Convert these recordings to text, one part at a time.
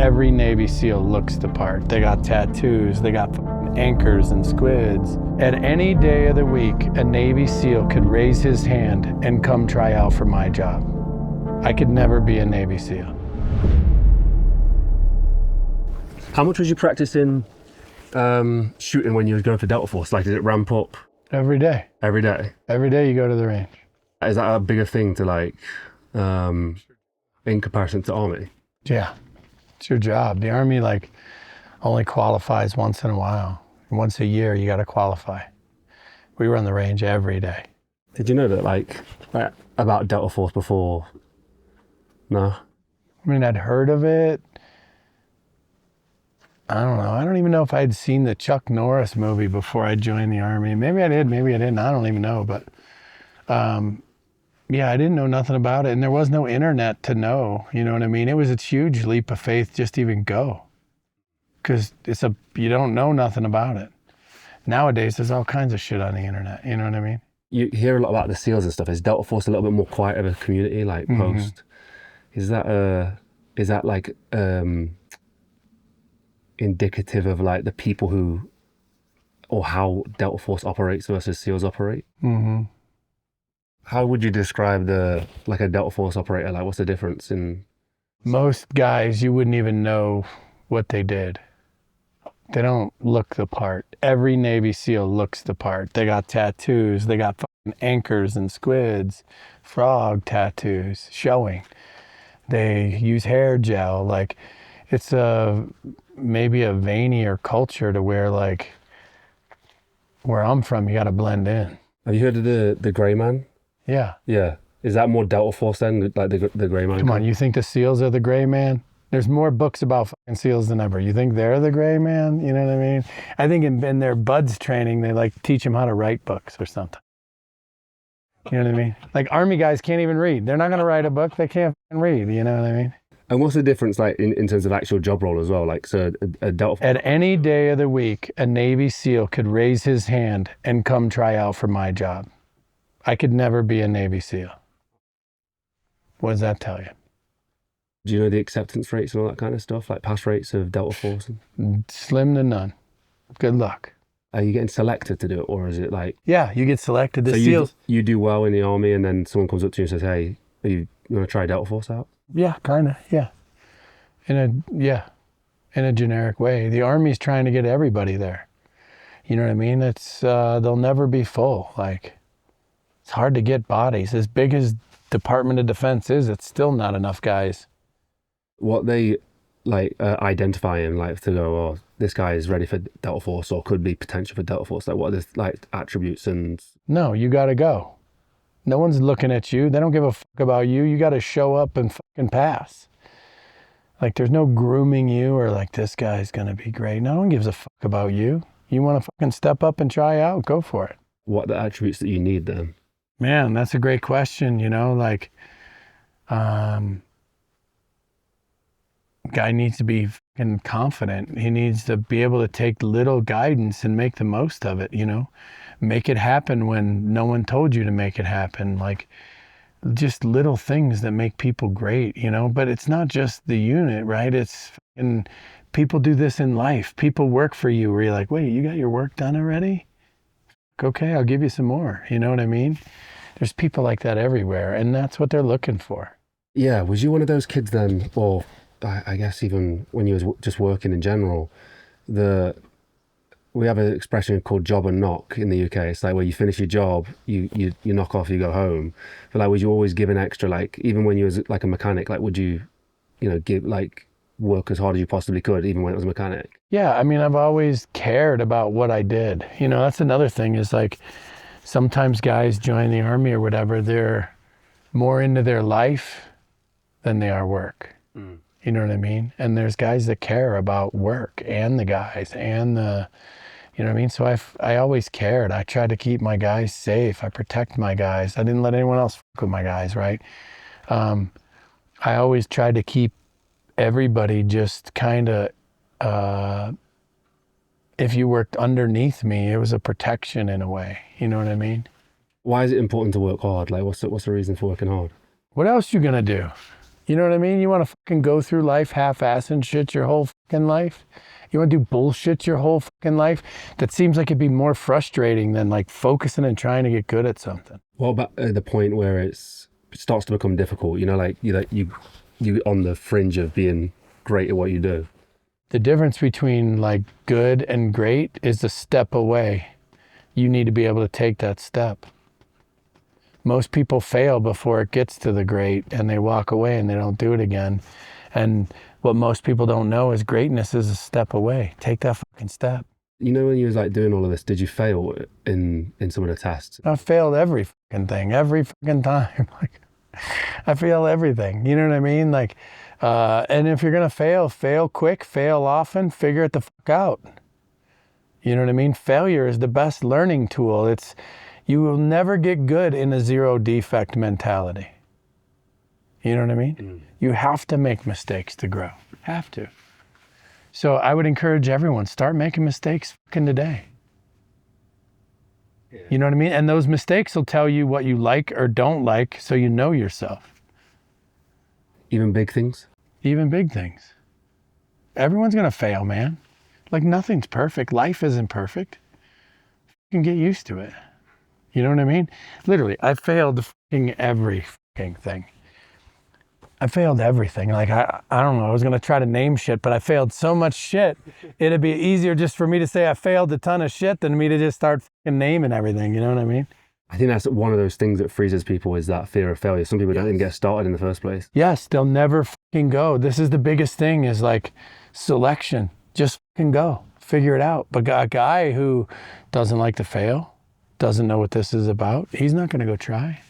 Every Navy SEAL looks the part. They got tattoos, they got anchors and squids. At any day of the week, a Navy SEAL could raise his hand and come try out for my job. I could never be a Navy SEAL. How much was you practicing shooting when you were going for Delta Force? Like, did it ramp up? Every day. Every day? Every day you go to the range. Is that a bigger thing to like, in comparison to Army? Yeah, it's your job. The Army only qualifies once in a while. Once a year you got to qualify. We run the range every day. Did you know that about Delta Force before? No? I mean, I'd heard of it. I don't know. I don't even know if I'd seen the Chuck Norris movie before I joined the Army. Maybe I did, maybe I didn't. I don't even know. But yeah, I didn't know nothing about it. And there was no internet to know, you know what I mean? It was a huge leap of faith just to even go. Because you don't know nothing about it. Nowadays, there's all kinds of shit on the internet, you know what I mean? You hear a lot about the SEALs and stuff. Is Delta Force a little bit more quiet of a community, like post? Is that indicative of like the people who, or how Delta Force operates versus SEALs operate? Mm-hmm. How would you describe a Delta Force operator? Like, what's the difference in? Most guys, you wouldn't even know what they did. They don't look the part. Every Navy SEAL looks the part. They got tattoos, they got anchors and squids, frog tattoos showing. They use hair gel. Like, it's maybe a veinier culture to where I'm from, you got to blend in. Have you heard of the Grey Man? Yeah. Yeah. Is that more Delta Force then, like the Grey Man? Come on, you think the SEALs are the Grey Man? There's more books about fucking SEALs than ever. You think they're the Grey Man? You know what I mean? I think in their BUDS training, they teach them how to write books or something. You know what I mean? Like, Army guys can't even read. They're not going to write a book. They can't read. You know what I mean? And what's the difference, like, in terms of actual job role as well? Like, so a Delta... At any day of the week, a Navy SEAL could raise his hand and come try out for my job. I could never be a Navy SEAL. What does that tell you? Do you know the acceptance rates and all that kind of stuff? Like pass rates of Delta Force? Slim to none. Good luck. Are you getting selected to do it, or is it like... Yeah, you get selected. The so SEALs... You do well in the Army and then someone comes up to you and says, hey, are you going to try Delta Force out? Yeah, kind of, yeah. In a generic way. The Army's trying to get everybody there. You know what I mean? It's they'll never be full. Like, it's hard to get bodies. As big as Department of Defense is, it's still not enough guys. What they identifying, like, to go, oh, this guy is ready for Delta Force or could be potential for Delta Force. Like, what are the attributes and... No, you got to go. No one's looking at you. They don't give a fuck about you. You got to show up and fucking pass. Like, there's no grooming you or like, this guy's going to be great. No one gives a fuck about you. You want to fucking step up and try out, go for it. What are the attributes that you need then? Man, that's a great question, you know, guy needs to be fucking confident. He needs to be able to take little guidance and make the most of it, you know? Make it happen when no one told you to make it happen. Like, just little things that make people great, you know? But it's not just the unit, right? It's fucking, people do this in life. People work for you where you're like, wait, you got your work done already? Okay, I'll give you some more. You know what I mean? There's people like that everywhere, and that's what they're looking for. Yeah, was you one of those kids then, or I guess even when you was just working in general, we have an expression called job and knock in the UK. It's like where you finish your job, you knock off, you go home. But like, was you always given extra, like, even when you was like a mechanic, like, would you give, like, work as hard as you possibly could, even when it was a mechanic? Yeah, I mean, I've always cared about what I did. You know, that's another thing is, like, sometimes guys join the Army or whatever, they're more into their life than they are work. Mm. You know what I mean? And there's guys that care about work and the guys and the, you know what I mean? So I always cared. I tried to keep my guys safe. I protect my guys. I didn't let anyone else fuck with my guys, right? I always tried to keep everybody just kind of, if you worked underneath me, it was a protection in a way. You know what I mean? Why is it important to work hard? Like, what's the reason for working hard? What else you gonna do? You know what I mean? You want to fucking go through life half-assing shit your whole fucking life? You want to do bullshit your whole fucking life? That seems like it'd be more frustrating than like focusing and trying to get good at something. What about the point where it starts to become difficult? You know, like you on the fringe of being great at what you do. The difference between like good and great is a step away. You need to be able to take that step. Most people fail before it gets to the great, and they walk away and they don't do it again. And what most people don't know is greatness is a step away. Take that fucking step. You know, when you was like doing all of this, did you fail in some of the tests? I failed every fucking thing, every fucking time. Like, I fail everything. You know what I mean? Like, and if you're gonna fail quick, fail often, figure it the fuck out. You know what I mean? Failure is the best learning tool. You will never get good in a zero defect mentality. You know what I mean? You have to make mistakes to grow. Have to. So I would encourage everyone, start making mistakes fucking today. Yeah. You know what I mean? And those mistakes will tell you what you like or don't like, so you know yourself. Even big things? Even big things. Everyone's gonna fail, man. Like, nothing's perfect. Life isn't perfect. You can get used to it. You know what I mean? Literally, I failed fucking every fucking thing. I failed everything. Like, I don't know, I was gonna try to name shit, but I failed so much shit. It'd be easier just for me to say I failed a ton of shit than me to just start fucking naming everything, you know what I mean? I think that's one of those things that freezes people, is that fear of failure. Some people don't even get started in the first place. Yes, they'll never fucking go. This is the biggest thing, is like selection. Just fucking go, figure it out. But a guy who doesn't like to fail, doesn't know what this is about, he's not gonna go try.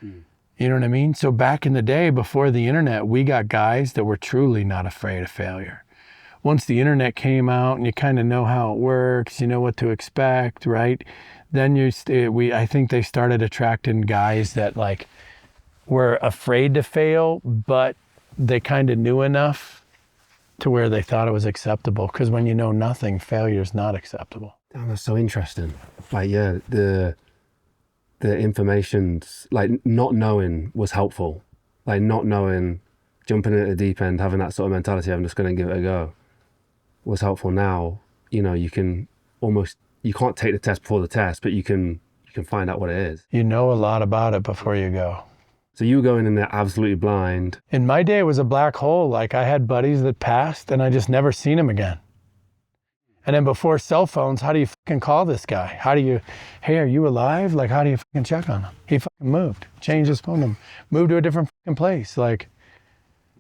You know what I mean? So back in the day, before the internet, we got guys that were truly not afraid of failure. Once the internet came out and you kind of know how it works, you know what to expect, right? Then I think they started attracting guys that like were afraid to fail, but they kind of knew enough to where they thought it was acceptable. Because when you know nothing, failure is not acceptable. Damn, that's so interesting. Like, yeah, the information, like not knowing was helpful. Like not knowing, jumping into the deep end, having that sort of mentality, I'm just going to give it a go, was helpful. Now, you know, you can't take the test before the test, but you can find out what it is. You know a lot about it before you go. So you were going in there absolutely blind. In my day, it was a black hole. Like, I had buddies that passed and I just never seen them again. And then before cell phones, how do you fucking call this guy? Hey, are you alive? Like, how do you fucking check on him? He fucking moved, changed his phone number, moved to a different fucking place. Like,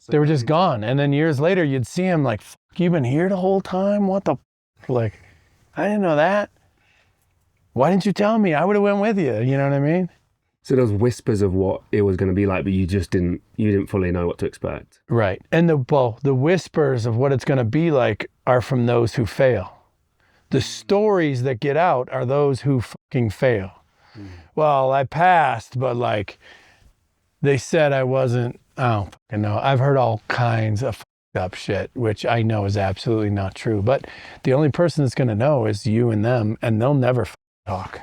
they were just gone. And then years later, you'd see him like, fuck, you been here the whole time? What the fuck? Like, I didn't know that. Why didn't you tell me? I would have went with you. You know what I mean? So those whispers of what it was going to be like, but you didn't fully know what to expect. Right. And the whispers of what it's going to be like are from those who fail. The stories that get out are those who fucking fail. Well, I passed, but like they said I wasn't. I don't fucking know. I've heard all kinds of fucked up shit, which I know is absolutely not true. But the only person that's going to know is you and them, and they'll never talk.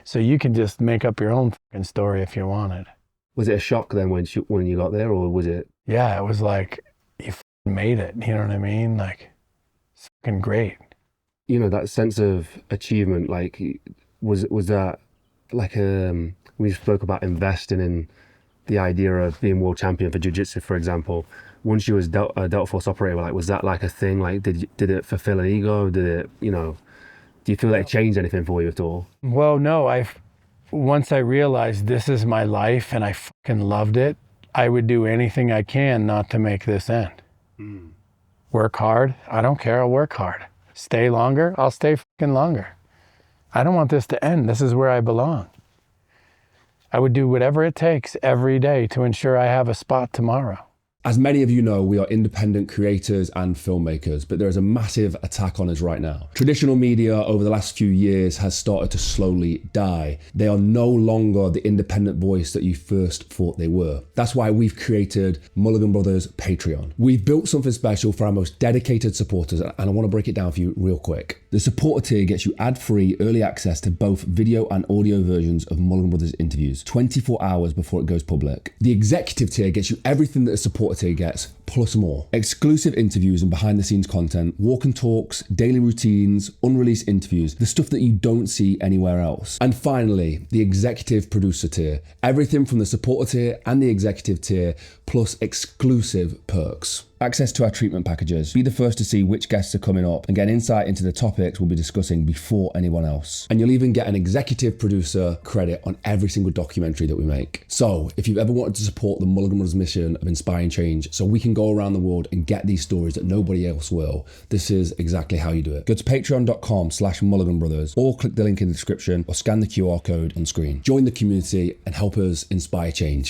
So you can just make up your own fucking story if you wanted. Was it a shock then when you got there, or was it? Yeah, it was like, you made it. You know what I mean? Like, it's fucking great. You know, that sense of achievement, like, was that like, we spoke about investing in the idea of being world champion for jiu-jitsu, for example. Once you was a Delta Force operator, like, was that like a thing? Like, did it fulfill an ego? Did it, you know, do you feel like it changed anything for you at all? Well, no, once I realized this is my life and I fucking loved it, I would do anything I can not to make this end. Work hard. I don't care. I'll work hard. Stay longer. I'll stay fucking longer. I don't want this to end. This is where I belong. I would do whatever it takes every day to ensure I have a spot tomorrow. As many of you know, we are independent creators and filmmakers, but there is a massive attack on us right now. Traditional media over the last few years has started to slowly die. They are no longer the independent voice that you first thought they were. That's why we've created Mulligan Brothers Patreon. We've built something special for our most dedicated supporters, and I want to break it down for you real quick. The supporter tier gets you ad-free early access to both video and audio versions of Mulligan Brothers interviews 24 hours before it goes public. The executive tier gets you everything that a supporter tier gets, plus more. Exclusive interviews and behind the scenes content, walk and talks, daily routines, unreleased interviews, the stuff that you don't see anywhere else. And finally, the executive producer tier. Everything from the supporter tier and the executive tier, plus exclusive perks. Access to our treatment packages. Be the first to see which guests are coming up and get insight into the topics we'll be discussing before anyone else. And you'll even get an executive producer credit on every single documentary that we make. So if you've ever wanted to support the Mulligan Brothers mission of inspiring change so we can go around the world and get these stories that nobody else will, this is exactly how you do it. Go to patreon.com/Mulligan Brothers or click the link in the description or scan the QR code on screen. Join the community and help us inspire change.